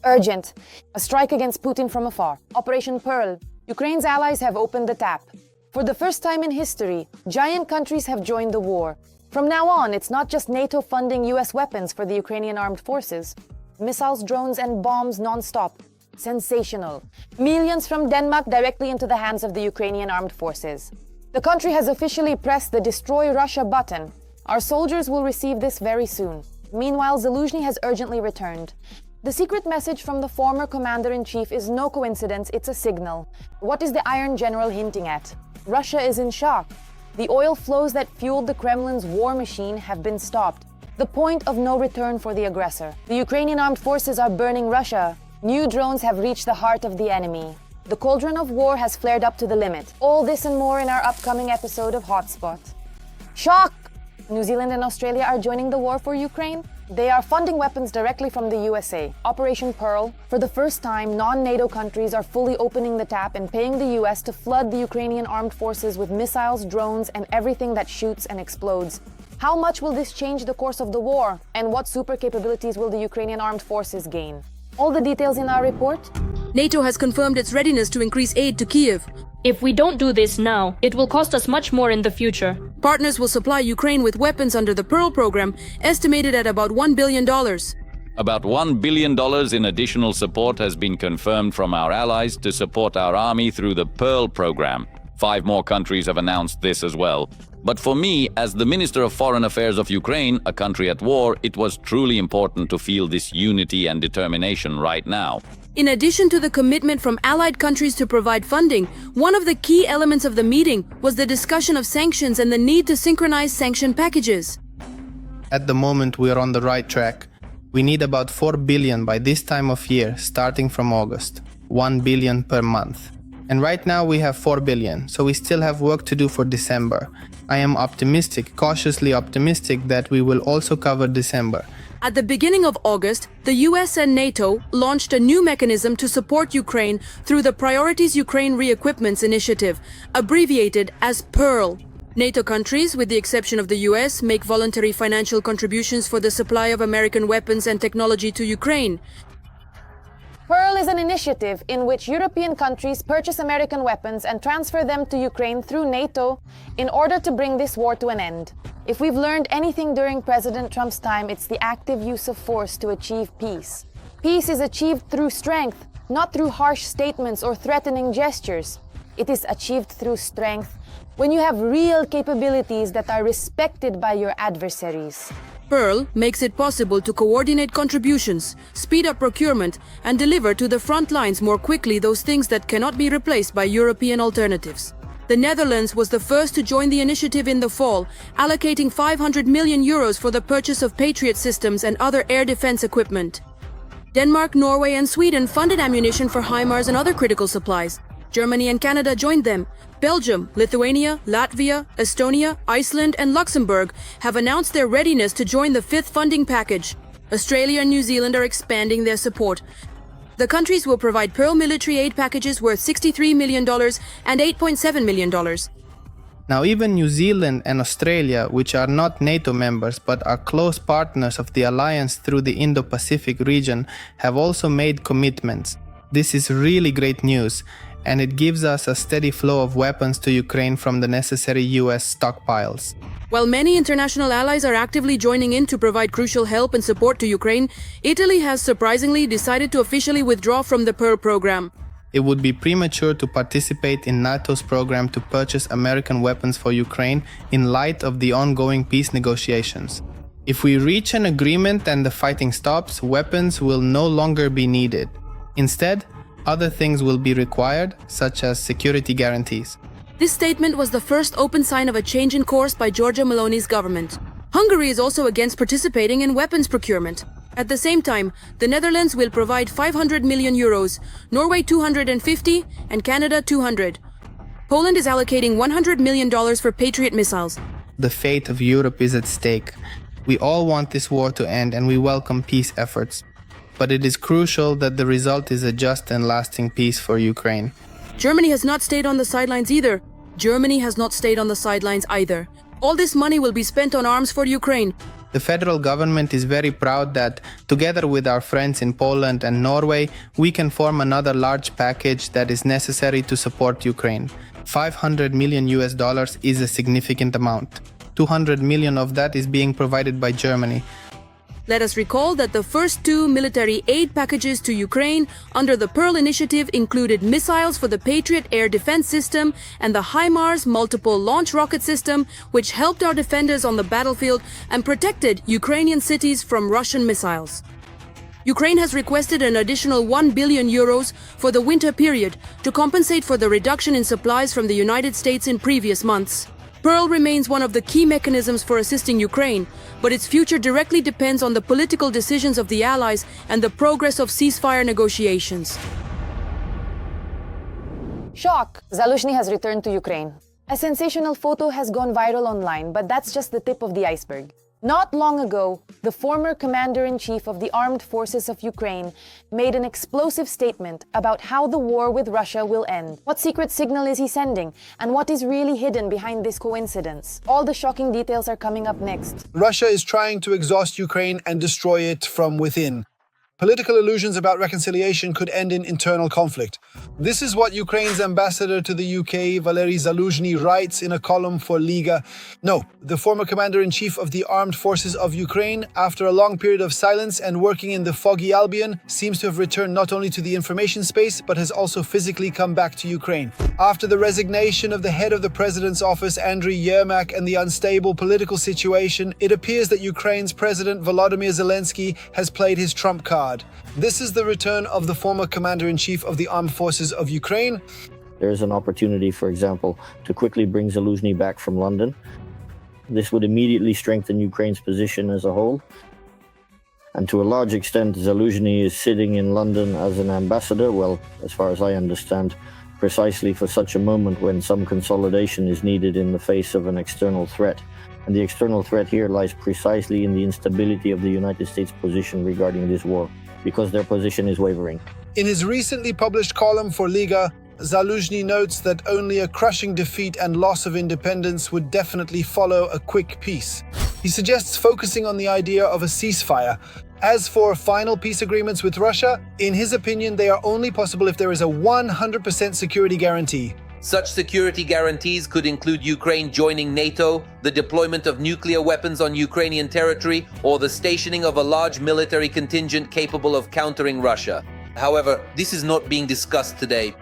Urgent. A strike against Putin from afar. Operation PURL. Ukraine's allies have opened the tap. For the first time in history, giant countries have joined the war. From now on, it's not just NATO funding US weapons for the Ukrainian armed forces. Missiles, drones, and bombs non-stop. Sensational. Millions from Denmark directly into the hands of the Ukrainian armed forces. The country has officially pressed the Destroy Russia button. Our soldiers will receive this very soon. Meanwhile, Zaluzhnyi has urgently returned. The secret message from the former commander-in-chief is no coincidence, it's a signal. What is the Iron General hinting at? Russia is in shock. The oil flows that fueled the Kremlin's war machine have been stopped. The point of no return for the aggressor. The Ukrainian armed forces are burning Russia. New drones have reached the heart of the enemy. The cauldron of war has flared up to the limit. All this and more in our upcoming episode of Hotspot. Shock! New Zealand and Australia are joining the war for Ukraine. They are funding weapons directly from the USA. Operation PURL. For the first time, non-NATO countries are fully opening the tap and paying the US to flood the Ukrainian armed forces with missiles, drones, and everything that shoots and explodes. How much will this change the course of the war? And what super capabilities will the Ukrainian armed forces gain? All the details in our report. NATO has confirmed its readiness to increase aid to Kiev. If we don't do this now, it will cost us much more in the future. Partners will supply Ukraine with weapons under the PURL program, estimated at about $1 billion. About $1 billion in additional support has been confirmed from our allies to support our army through the PURL program. 5 more countries have announced this as well. But for me, as the Minister of Foreign Affairs of Ukraine, a country at war, it was truly important to feel this unity and determination right now. In addition to the commitment from allied countries to provide funding, one of the key elements of the meeting was the discussion of sanctions and the need to synchronize sanction packages. At the moment, we are on the right track. We need about 4 billion by this time of year, starting from August. 1 billion per month. And right now we have 4 billion, so we still have work to do for December. I am optimistic, cautiously optimistic, that we will also cover December. At the beginning of August, the US and NATO launched a new mechanism to support Ukraine through the Priorities Ukraine Re-Equipments Initiative, abbreviated as PURL. NATO countries, with the exception of the US, make voluntary financial contributions for the supply of American weapons and technology to Ukraine. PURL is an initiative in which European countries purchase American weapons and transfer them to Ukraine through NATO in order to bring this war to an end. If we've learned anything during President Trump's time, it's the active use of force to achieve peace. Peace is achieved through strength, not through harsh statements or threatening gestures. It is achieved through strength when you have real capabilities that are respected by your adversaries. PURL makes it possible to coordinate contributions, speed up procurement, and deliver to the front lines more quickly those things that cannot be replaced by European alternatives. The Netherlands was the first to join the initiative in the fall, allocating 500 million euros for the purchase of Patriot systems and other air defense equipment. Denmark, Norway, and Sweden funded ammunition for HIMARS and other critical supplies. Germany and Canada joined them. Belgium, Lithuania, Latvia, Estonia, Iceland, and Luxembourg have announced their readiness to join the 5th funding package. Australia and New Zealand are expanding their support. The countries will provide PURL military aid packages worth $63 million and $8.7 million. Now even New Zealand and Australia, which are not NATO members but are close partners of the alliance through the Indo-Pacific region, have also made commitments. This is really great news, and it gives us a steady flow of weapons to Ukraine from the necessary US stockpiles. While many international allies are actively joining in to provide crucial help and support to Ukraine, Italy has surprisingly decided to officially withdraw from the PURL program. It would be premature to participate in NATO's program to purchase American weapons for Ukraine in light of the ongoing peace negotiations. If we reach an agreement and the fighting stops, weapons will no longer be needed. Instead, other things will be required, such as security guarantees. This statement was the first open sign of a change in course by Giorgia Meloni's government. Hungary is also against participating in weapons procurement. At the same time, the Netherlands will provide 500 million euros, Norway 250, and Canada 200. Poland is allocating $100 million for Patriot missiles. The fate of Europe is at stake. We all want this war to end and we welcome peace efforts. But it is crucial that the result is a just and lasting peace for Ukraine. Germany has not stayed on the sidelines either. All this money will be spent on arms for Ukraine. The federal government is very proud that, together with our friends in Poland and Norway, we can form another large package that is necessary to support Ukraine. $500 million is a significant amount. 200 million of that is being provided by Germany. Let us recall that the first two military aid packages to Ukraine under the PURL initiative included missiles for the Patriot air defense system and the HIMARS multiple launch rocket system, which helped our defenders on the battlefield and protected Ukrainian cities from Russian missiles. Ukraine has requested an additional 1 billion euros for the winter period to compensate for the reduction in supplies from the United States in previous months. PURL remains one of the key mechanisms for assisting Ukraine, but its future directly depends on the political decisions of the Allies and the progress of ceasefire negotiations. Shock! Zaluzhnyi has returned to Ukraine. A sensational photo has gone viral online, but that's just the tip of the iceberg. Not long ago, the former commander-in-chief of the armed forces of Ukraine made an explosive statement about how the war with Russia will end. What secret signal is he sending? And what is really hidden behind this coincidence? All the shocking details are coming up next. Russia is trying to exhaust Ukraine and destroy it from within. Political illusions about reconciliation could end in internal conflict. This is what Ukraine's ambassador to the UK, Valery Zaluzhnyi, writes in a column for Liga. No, the former commander-in-chief of the armed forces of Ukraine, after a long period of silence and working in the foggy Albion, seems to have returned not only to the information space, but has also physically come back to Ukraine. After the resignation of the head of the president's office, Andriy Yermak, and the unstable political situation, it appears that Ukraine's president, Volodymyr Zelensky, has played his trump card. This is the return of the former commander-in-chief of the armed forces of Ukraine. There is an opportunity, for example, to quickly bring Zaluzhnyi back from London. This would immediately strengthen Ukraine's position as a whole. And to a large extent, Zaluzhnyi is sitting in London as an ambassador, well, as far as I understand, precisely for such a moment when some consolidation is needed in the face of an external threat. And the external threat here lies precisely in the instability of the United States' position regarding this war, because their position is wavering. In his recently published column for Liga, Zaluzhnyi notes that only a crushing defeat and loss of independence would definitely follow a quick peace. He suggests focusing on the idea of a ceasefire. As for final peace agreements with Russia, in his opinion, they are only possible if there is a 100% security guarantee. Such security guarantees could include Ukraine joining NATO, the deployment of nuclear weapons on Ukrainian territory, or the stationing of a large military contingent capable of countering Russia. However, this is not being discussed today.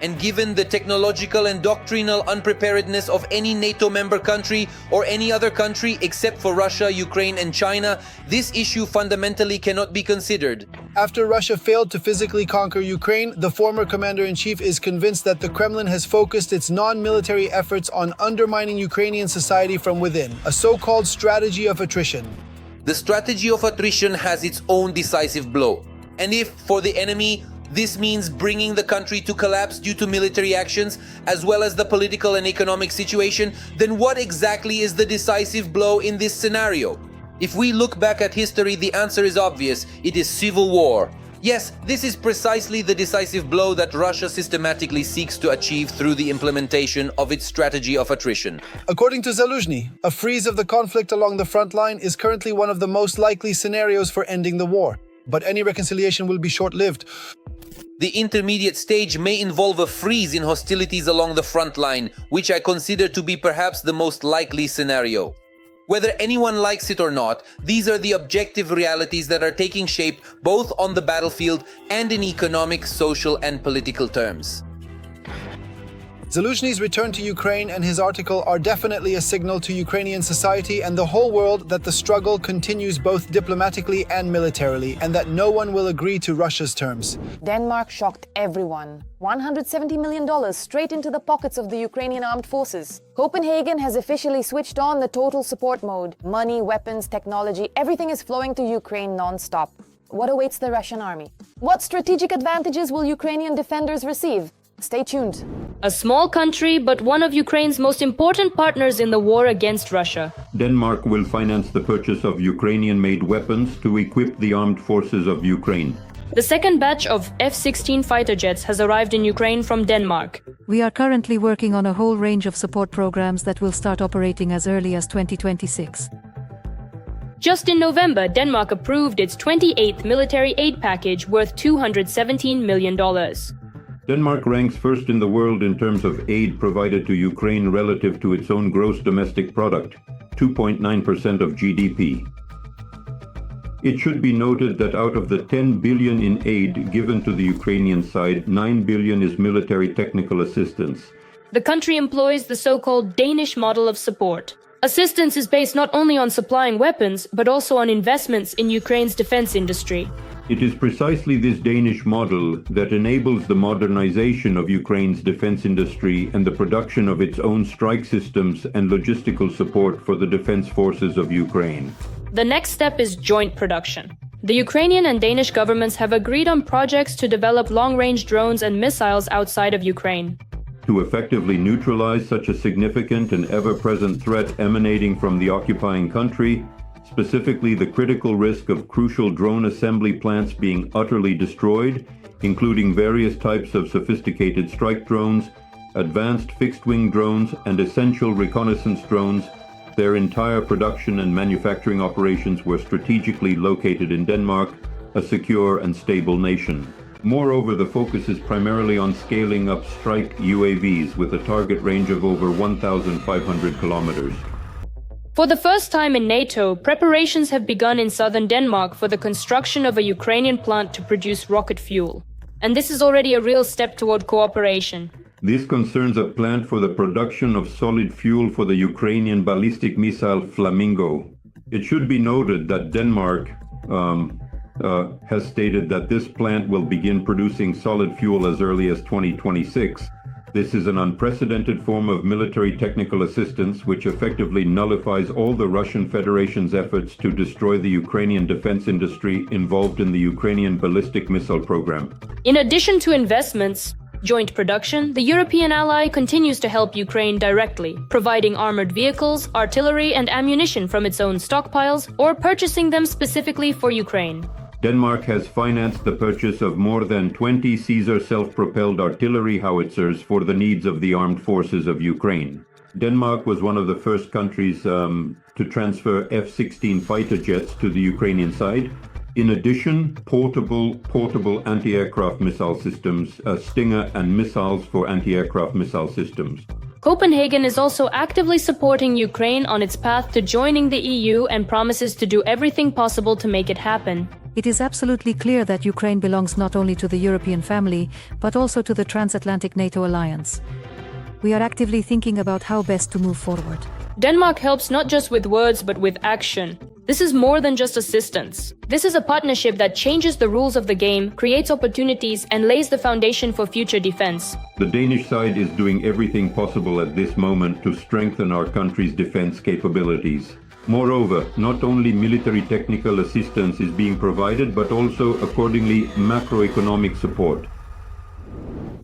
And given the technological and doctrinal unpreparedness of any NATO member country or any other country except for Russia, Ukraine and China, this issue fundamentally cannot be considered. After Russia failed to physically conquer Ukraine, the former commander-in-chief is convinced that the Kremlin has focused its non-military efforts on undermining Ukrainian society from within, a so-called strategy of attrition. The strategy of attrition has its own decisive blow. And if, for the enemy, this means bringing the country to collapse due to military actions, as well as the political and economic situation, then what exactly is the decisive blow in this scenario? If we look back at history, the answer is obvious. It is civil war. Yes, this is precisely the decisive blow that Russia systematically seeks to achieve through the implementation of its strategy of attrition. According to Zaluzhnyi, a freeze of the conflict along the front line is currently one of the most likely scenarios for ending the war. But any reconciliation will be short-lived. The intermediate stage may involve a freeze in hostilities along the front line, which I consider to be perhaps the most likely scenario. Whether anyone likes it or not, these are the objective realities that are taking shape both on the battlefield and in economic, social and political terms. Zaluzhny's return to Ukraine and his article are definitely a signal to Ukrainian society and the whole world that the struggle continues both diplomatically and militarily, and that no one will agree to Russia's terms. Denmark shocked everyone. $170 million straight into the pockets of the Ukrainian armed forces. Copenhagen has officially switched on the total support mode. Money, weapons, technology, everything is flowing to Ukraine non-stop. What awaits the Russian army? What strategic advantages will Ukrainian defenders receive? Stay tuned. A small country, but one of Ukraine's most important partners in the war against Russia. Denmark will finance the purchase of Ukrainian-made weapons to equip the armed forces of Ukraine. The second batch of F-16 fighter jets has arrived in Ukraine from Denmark. We are currently working on a whole range of support programs that will start operating as early as 2026. Just in November, Denmark approved its 28th military aid package worth $217 million. Denmark ranks first in the world in terms of aid provided to Ukraine relative to its own gross domestic product, 2.9% of GDP. It should be noted that out of the 10 billion in aid given to the Ukrainian side, 9 billion is military technical assistance. The country employs the so-called Danish model of support. Assistance is based not only on supplying weapons, but also on investments in Ukraine's defense industry. It is precisely this Danish model that enables the modernization of Ukraine's defense industry and the production of its own strike systems and logistical support for the defense forces of Ukraine. The next step is joint production. The Ukrainian and Danish governments have agreed on projects to develop long-range drones and missiles outside of Ukraine. To effectively neutralize such a significant and ever-present threat emanating from the occupying country, specifically the critical risk of crucial drone assembly plants being utterly destroyed, including various types of sophisticated strike drones, advanced fixed-wing drones, and essential reconnaissance drones, their entire production and manufacturing operations were strategically located in Denmark, a secure and stable nation. Moreover, the focus is primarily on scaling up strike UAVs with a target range of over 1,500 kilometers. For the first time in NATO, preparations have begun in southern Denmark for the construction of a Ukrainian plant to produce rocket fuel. And this is already a real step toward cooperation. This concerns a plant for the production of solid fuel for the Ukrainian ballistic missile Flamingo. It should be noted that Denmark has stated that this plant will begin producing solid fuel as early as 2026. This is an unprecedented form of military technical assistance which effectively nullifies all the Russian Federation's efforts to destroy the Ukrainian defense industry involved in the Ukrainian ballistic missile program. In addition to investments, joint production, the European ally continues to help Ukraine directly, providing armored vehicles, artillery, and ammunition from its own stockpiles or purchasing them specifically for Ukraine. Denmark has financed the purchase of more than 20 Caesar self-propelled artillery howitzers for the needs of the armed forces of Ukraine. Denmark was one of the first countries to transfer F-16 fighter jets to the Ukrainian side. In addition, portable anti-aircraft missile systems, Stinger, and missiles for anti-aircraft missile systems. Copenhagen is also actively supporting Ukraine on its path to joining the EU and promises to do everything possible to make it happen. It is absolutely clear that Ukraine belongs not only to the European family, but also to the transatlantic NATO alliance. We are actively thinking about how best to move forward. Denmark helps not just with words, but with action. This is more than just assistance. This is a partnership that changes the rules of the game, creates opportunities, and lays the foundation for future defense. The Danish side is doing everything possible at this moment to strengthen our country's defense capabilities. Moreover, not only military technical assistance is being provided, but also, accordingly, macroeconomic support.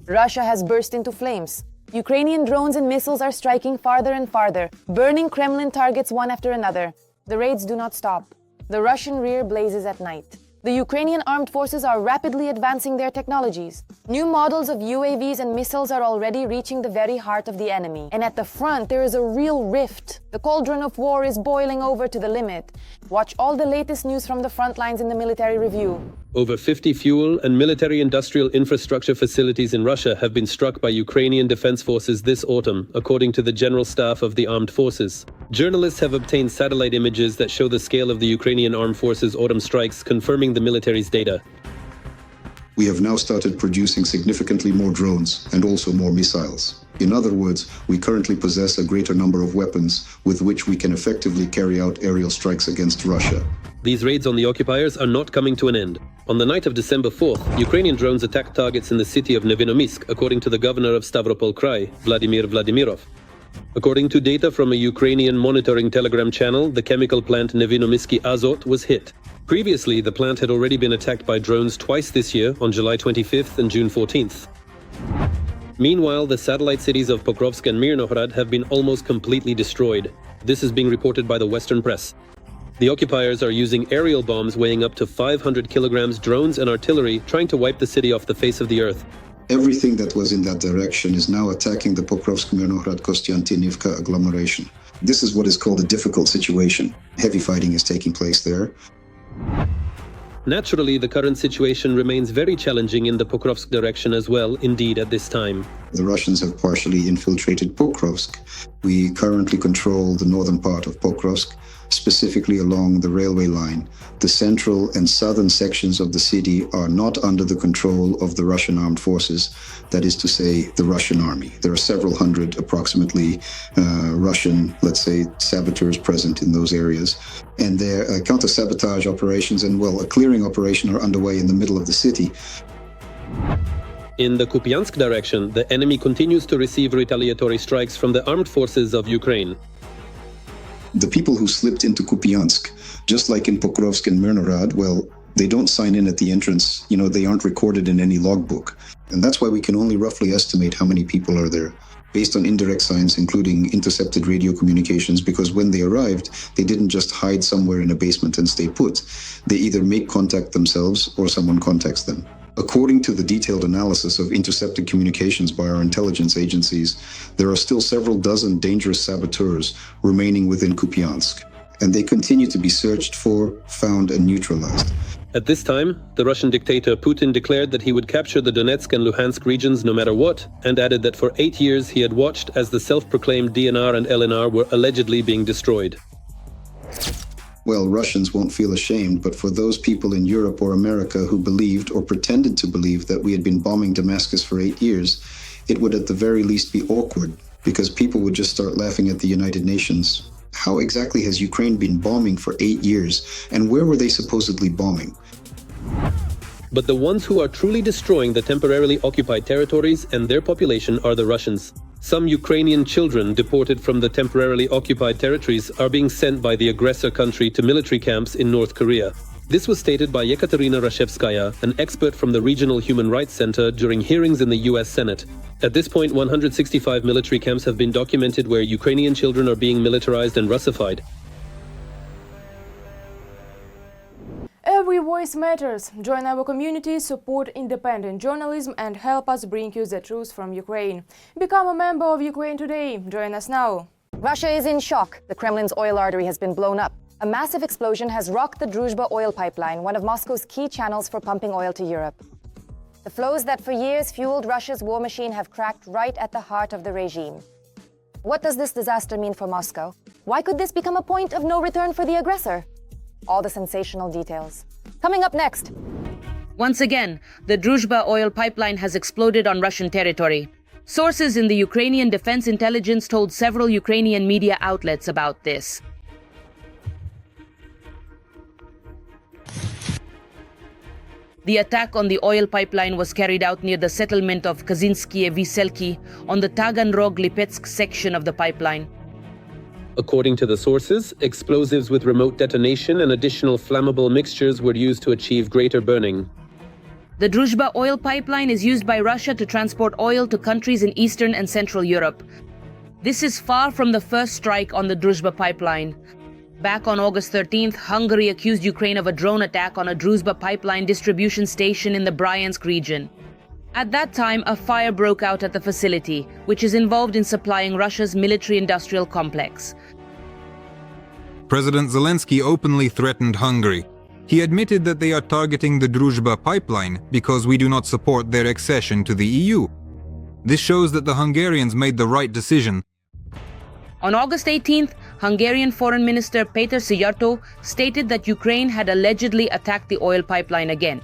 Russia has burst into flames. Ukrainian drones and missiles are striking farther and farther, burning Kremlin targets one after another. The raids do not stop. The Russian rear blazes at night. The Ukrainian armed forces are rapidly advancing their technologies. New models of UAVs and missiles are already reaching the very heart of the enemy. And at the front, there is a real rift. The cauldron of war is boiling over to the limit. Watch all the latest news from the front lines in the military review. Over 50 fuel and military-industrial infrastructure facilities in Russia have been struck by Ukrainian defense forces this autumn, according to the General Staff of the Armed Forces. Journalists have obtained satellite images that show the scale of the Ukrainian Armed Forces autumn strikes, confirming the military's data. We have now started producing significantly more drones and also more missiles. In other words, we currently possess a greater number of weapons with which we can effectively carry out aerial strikes against Russia. These raids on the occupiers are not coming to an end. On the night of December 4th, Ukrainian drones attacked targets in the city of Nevinomysk, according to the governor of Stavropol Krai, Vladimir Vladimirov. According to data from a Ukrainian monitoring Telegram channel, the chemical plant Nevinomysky Azot was hit. Previously, the plant had already been attacked by drones twice this year, on July 25th and June 14th. Meanwhile, the satellite cities of Pokrovsk and Mirnohrad have been almost completely destroyed. This is being reported by the Western press. The occupiers are using aerial bombs weighing up to 500 kilograms, drones and artillery, trying to wipe the city off the face of the earth. Everything that was in that direction is now attacking the Pokrovsk-Mirnohrad-Kostiantynivka agglomeration. This is what is called a difficult situation. Heavy fighting is taking place there. Naturally, the current situation remains very challenging in the Pokrovsk direction as well, indeed, at this time. The Russians have partially infiltrated Pokrovsk. We currently control the northern part of Pokrovsk, specifically along the railway line. The central and southern sections of the city are not under the control of the Russian armed forces, that is to say, the Russian army. There are several hundred, approximately, Russian, let's say, saboteurs present in those areas. And their counter-sabotage operations and, well, a clearing operation are underway in the middle of the city. In the Kupiansk direction, the enemy continues to receive retaliatory strikes from the armed forces of Ukraine. The people who slipped into Kupiansk, just like in Pokrovsk and Mirnorad, well, they don't sign in at the entrance. You know, they aren't recorded in any logbook. And that's why we can only roughly estimate how many people are there, based on indirect signs, including intercepted radio communications, because when they arrived, they didn't just hide somewhere in a basement and stay put. They either make contact themselves or someone contacts them. According to the detailed analysis of intercepted communications by our intelligence agencies, there are still several dozen dangerous saboteurs remaining within Kupiansk, and they continue to be searched for, found, and neutralized. At this time, the Russian dictator Putin declared that he would capture the Donetsk and Luhansk regions no matter what, and added that for 8 years he had watched as the self-proclaimed DNR and LNR were allegedly being destroyed. Well, Russians won't feel ashamed, but for those people in Europe or America who believed or pretended to believe that we had been bombing Damascus for 8 years, it would at the very least be awkward, because people would just start laughing at the United Nations. How exactly has Ukraine been bombing for 8 years, and where were they supposedly bombing? But the ones who are truly destroying the temporarily occupied territories and their population are the Russians. Some Ukrainian children deported from the temporarily occupied territories are being sent by the aggressor country to military camps in North Korea. This was stated by Yekaterina Rashevskaya, an expert from the Regional Human Rights Center, during hearings in the US Senate. At this point, 165 military camps have been documented where Ukrainian children are being militarized and Russified. Every voice matters. Join our community, support independent journalism and help us bring you the truth from Ukraine. Become a member of Ukraine today. Join us now. Russia is in shock. The Kremlin's oil artery has been blown up. A massive explosion has rocked the Druzhba oil pipeline, one of Moscow's key channels for pumping oil to Europe. The flows that for years fueled Russia's war machine have cracked right at the heart of the regime. What does this disaster mean for Moscow? Why could this become a point of no return for the aggressor? All the sensational details. Coming up next. Once again, the Druzhba oil pipeline has exploded on Russian territory. Sources in the Ukrainian Defense Intelligence told several Ukrainian media outlets about this. The attack on the oil pipeline was carried out near the settlement of Kazinskie Veselki on the Taganrog-Lipetsk section of the pipeline. According to the sources, explosives with remote detonation and additional flammable mixtures were used to achieve greater burning. The Druzhba oil pipeline is used by Russia to transport oil to countries in Eastern and Central Europe. This is far from the first strike on the Druzhba pipeline. Back on August 13th, Hungary accused Ukraine of a drone attack on a Druzhba pipeline distribution station in the Bryansk region. At that time, a fire broke out at the facility, which is involved in supplying Russia's military-industrial complex. President Zelensky openly threatened Hungary. He admitted that they are targeting the Druzhba pipeline because we do not support their accession to the EU. This shows that the Hungarians made the right decision. On August 18th, Hungarian Foreign Minister Péter Szijjártó stated that Ukraine had allegedly attacked the oil pipeline again.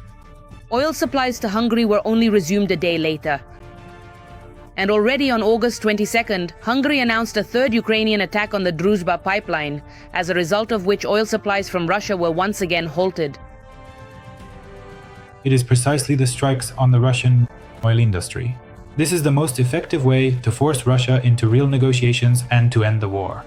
Oil supplies to Hungary were only resumed a day later. And already on August 22nd, Hungary announced a third Ukrainian attack on the Druzhba pipeline, as a result of which oil supplies from Russia were once again halted. It is precisely the strikes on the Russian oil industry. This is the most effective way to force Russia into real negotiations and to end the war.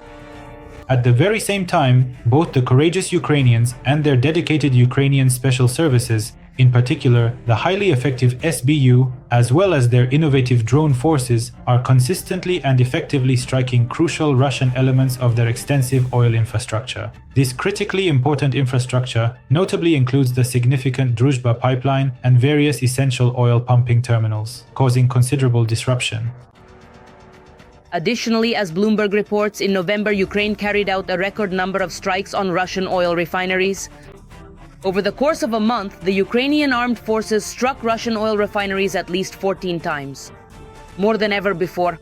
At the very same time, both the courageous Ukrainians and their dedicated Ukrainian special services In particular, the highly effective SBU, as well as their innovative drone forces, are consistently and effectively striking crucial Russian elements of their extensive oil infrastructure. This critically important infrastructure notably includes the significant Druzhba pipeline and various essential oil pumping terminals, causing considerable disruption. Additionally, as Bloomberg reports, in November, Ukraine carried out a record number of strikes on Russian oil refineries. Over the course of a month, the Ukrainian armed forces struck Russian oil refineries at least 14 times, more than ever before.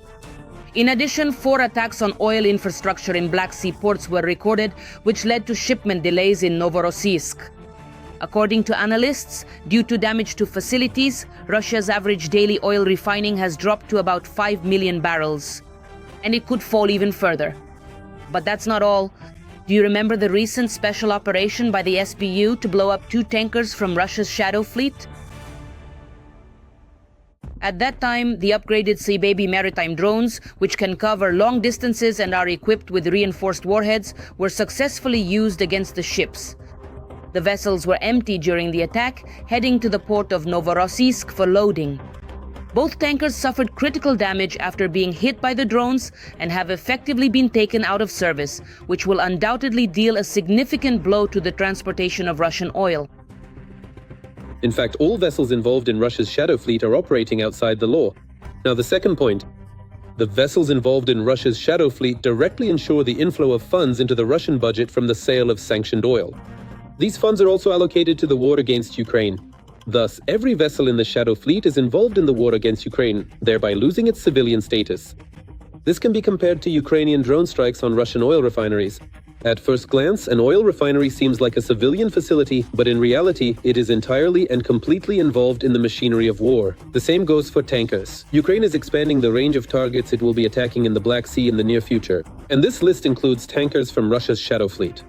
In addition, 4 attacks on oil infrastructure in Black Sea ports were recorded, which led to shipment delays in Novorossiysk. According to analysts, due to damage to facilities, Russia's average daily oil refining has dropped to about 5 million barrels, and it could fall even further. But that's not all. Do you remember the recent special operation by the SBU to blow up 2 tankers from Russia's Shadow Fleet? At that time, the upgraded Sea Baby maritime drones, which can cover long distances and are equipped with reinforced warheads, were successfully used against the ships. The vessels were empty during the attack, heading to the port of Novorossiysk for loading. Both tankers suffered critical damage after being hit by the drones and have effectively been taken out of service, which will undoubtedly deal a significant blow to the transportation of Russian oil. In fact, all vessels involved in Russia's Shadow Fleet are operating outside the law. Now, the second point. The vessels involved in Russia's Shadow Fleet directly ensure the inflow of funds into the Russian budget from the sale of sanctioned oil. These funds are also allocated to the war against Ukraine. Thus, every vessel in the Shadow Fleet is involved in the war against Ukraine, thereby losing its civilian status. This can be compared to Ukrainian drone strikes on Russian oil refineries. At first glance, an oil refinery seems like a civilian facility, but in reality, it is entirely and completely involved in the machinery of war. The same goes for tankers. Ukraine is expanding the range of targets it will be attacking in the Black Sea in the near future, and this list includes tankers from Russia's Shadow Fleet.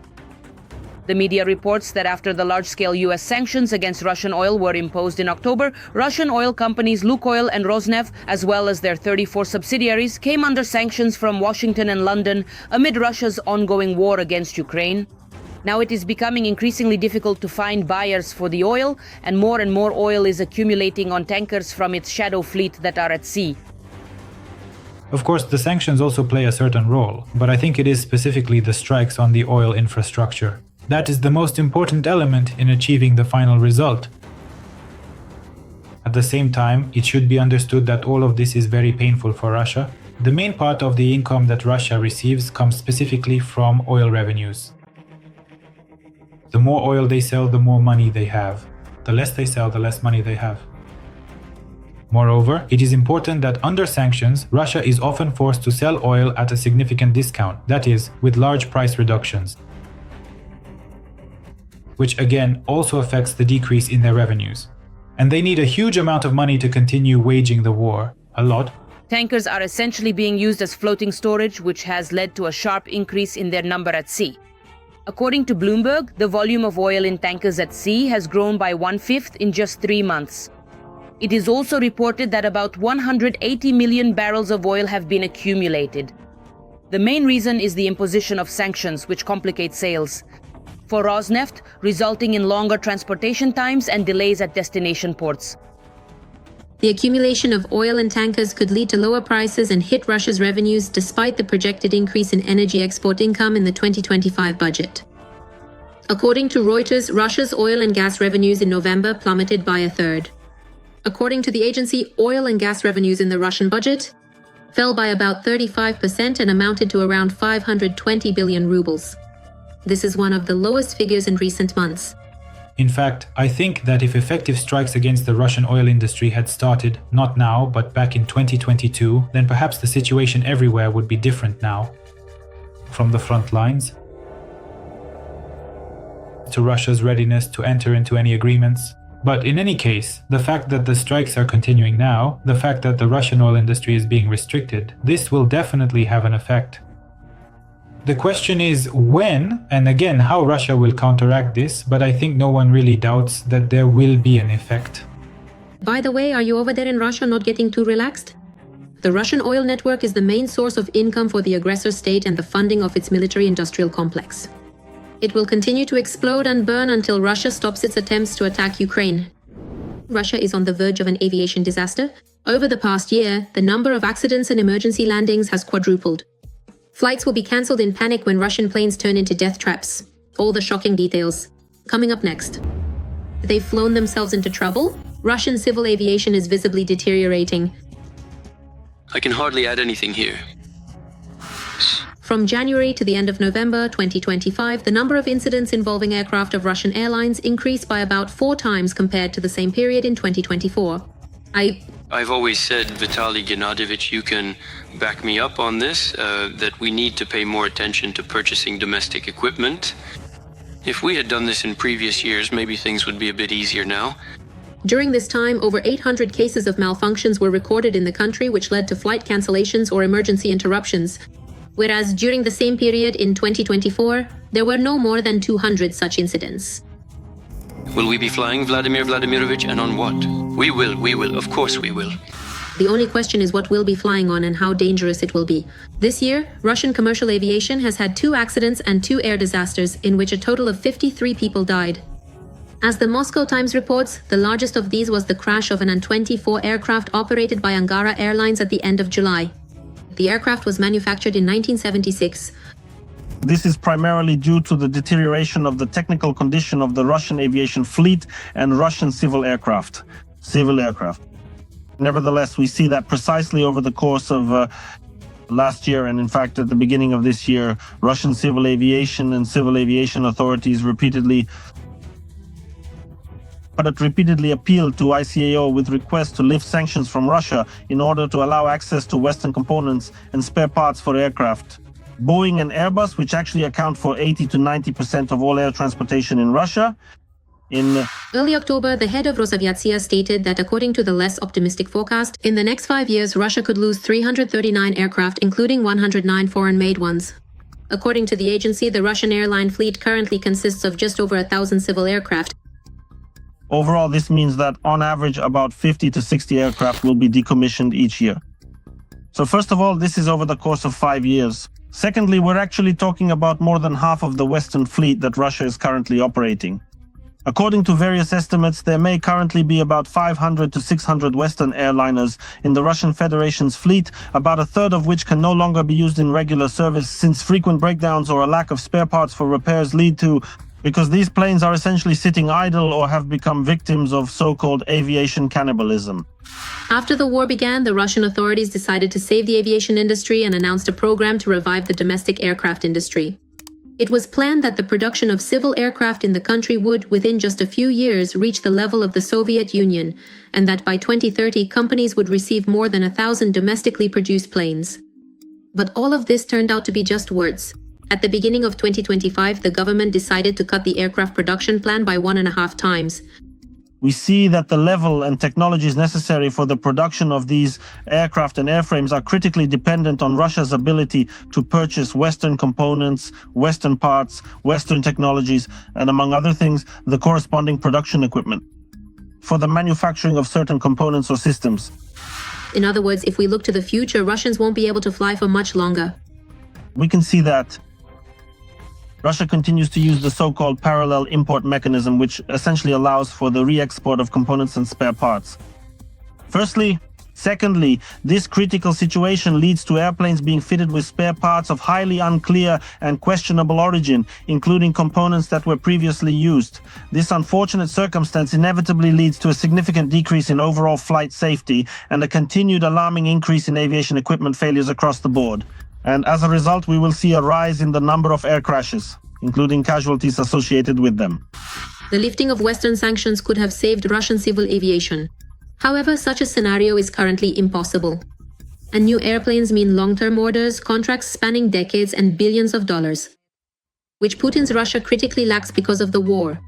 The media reports that after the large-scale U.S. sanctions against Russian oil were imposed in October, Russian oil companies Lukoil and Rosneft, as well as their 34 subsidiaries, came under sanctions from Washington and London amid Russia's ongoing war against Ukraine. Now it is becoming increasingly difficult to find buyers for the oil, and more oil is accumulating on tankers from its Shadow Fleet that are at sea. Of course, the sanctions also play a certain role, but I think it is specifically the strikes on the oil infrastructure. That is the most important element in achieving the final result. At the same time, it should be understood that all of this is very painful for Russia. The main part of the income that Russia receives comes specifically from oil revenues. The more oil they sell, the more money they have. The less they sell, the less money they have. Moreover, it is important that under sanctions, Russia is often forced to sell oil at a significant discount, that is, with large price reductions, which again also affects the decrease in their revenues. And they need a huge amount of money to continue waging the war. A lot. Tankers are essentially being used as floating storage, which has led to a sharp increase in their number at sea. According to Bloomberg, the volume of oil in tankers at sea has grown by 1/5 in just 3 months. It is also reported that about 180 million barrels of oil have been accumulated. The main reason is the imposition of sanctions, which complicate sales. For Rosneft, resulting in longer transportation times and delays at destination ports. The accumulation of oil in tankers could lead to lower prices and hit Russia's revenues despite the projected increase in energy export income in the 2025 budget. According to Reuters, Russia's oil and gas revenues in November plummeted by 1/3. According to the agency, oil and gas revenues in the Russian budget fell by about 35% and amounted to around 520 billion rubles. This is one of the lowest figures in recent months. In fact, I think that if effective strikes against the Russian oil industry had started, not now, but back in 2022, then perhaps the situation everywhere would be different now. From the front lines to Russia's readiness to enter into any agreements. But in any case, the fact that the strikes are continuing now, the fact that the Russian oil industry is being restricted, this will definitely have an effect. The question is when, and again how Russia will counteract this, but I think no one really doubts that there will be an effect. By the way, are you over there in Russia not getting too relaxed? The Russian oil network is the main source of income for the aggressor state and the funding of its military-industrial complex. It will continue to explode and burn until Russia stops its attempts to attack Ukraine. Russia is on the verge of an aviation disaster. Over the past year, the number of accidents and emergency landings has quadrupled. Flights will be cancelled in panic when Russian planes turn into death traps. All the shocking details. Coming up next. They've flown themselves into trouble? Russian civil aviation is visibly deteriorating. I can hardly add anything here. From January to the end of November 2025, the number of incidents involving aircraft of Russian airlines increased by about 4 times compared to the same period in 2024. I've always said, Vitaly Gennadievich, you can back me up on this, that we need to pay more attention to purchasing domestic equipment. If we had done this in previous years, maybe things would be a bit easier now. During this time, over 800 cases of malfunctions were recorded in the country, which led to flight cancellations or emergency interruptions. Whereas during the same period in 2024, there were no more than 200 such incidents. Will we be flying, Vladimir Vladimirovich, and on what? We will, of course we will. The only question is what we'll be flying on and how dangerous it will be. This year, Russian commercial aviation has had 2 accidents and 2 air disasters in which a total of 53 people died. As the Moscow Times reports, the largest of these was the crash of an An-24 aircraft operated by Angara Airlines at the end of July. The aircraft was manufactured in 1976. This is primarily due to the deterioration of the technical condition of the Russian aviation fleet and Russian civil aircraft. Nevertheless, we see that precisely over the course of last year, and in fact at the beginning of this year, Russian civil aviation and civil aviation authorities repeatedly appealed to ICAO with requests to lift sanctions from Russia in order to allow access to Western components and spare parts for aircraft. Boeing and Airbus, which actually account for 80 to 90% of all air transportation in Russia. In early October, the head of Rosaviatsia stated that according to the less optimistic forecast, in the next 5 years, Russia could lose 339 aircraft, including 109 foreign-made ones. According to the agency, the Russian airline fleet currently consists of just over 1,000 civil aircraft. Overall, this means that on average, about 50 to 60 aircraft will be decommissioned each year. So first of all, this is over the course of 5 years. Secondly, we're actually talking about more than half of the Western fleet that Russia is currently operating. According to various estimates, there may currently be about 500 to 600 Western airliners in the Russian Federation's fleet, about a third of which can no longer be used in regular service since frequent breakdowns or a lack of spare parts for repairs lead to because these planes are essentially sitting idle or have become victims of so-called aviation cannibalism. After the war began, the Russian authorities decided to save the aviation industry and announced a program to revive the domestic aircraft industry. It was planned that the production of civil aircraft in the country would, within just a few years, reach the level of the Soviet Union, and that by 2030 companies would receive more than 1,000 domestically produced planes. But all of this turned out to be just words. At the beginning of 2025, the government decided to cut the aircraft production plan by 1.5 times. We see that the level and technologies necessary for the production of these aircraft and airframes are critically dependent on Russia's ability to purchase Western components, Western parts, Western technologies, and among other things, the corresponding production equipment for the manufacturing of certain components or systems. In other words, if we look to the future, Russians won't be able to fly for much longer. We can see that Russia continues to use the so-called parallel import mechanism, which essentially allows for the re-export of components and spare parts. Secondly, this critical situation leads to airplanes being fitted with spare parts of highly unclear and questionable origin, including components that were previously used. This unfortunate circumstance inevitably leads to a significant decrease in overall flight safety and a continued alarming increase in aviation equipment failures across the board. And as a result, we will see a rise in the number of air crashes, including casualties associated with them. The lifting of Western sanctions could have saved Russian civil aviation. However, such a scenario is currently impossible. And new airplanes mean long-term orders, contracts spanning decades and billions of dollars, which Putin's Russia critically lacks because of the war.